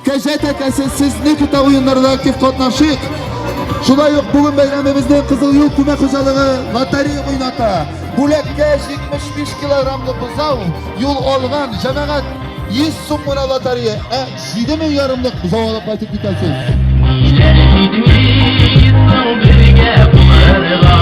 KJTK'si siz Nikita oyunlarında aktif katnaşık. Şulay yok, bugün bayramımızda Kızıl Yol Tüme Hocalığı lotereya oynata. Bulakka 75 kilogramlı buzav yol olgan cemaat 100 so'm buna lotereya. 7 ming yarımlık buzav alıp qaytib ketasiz. İleri gitmişsin birge kumarga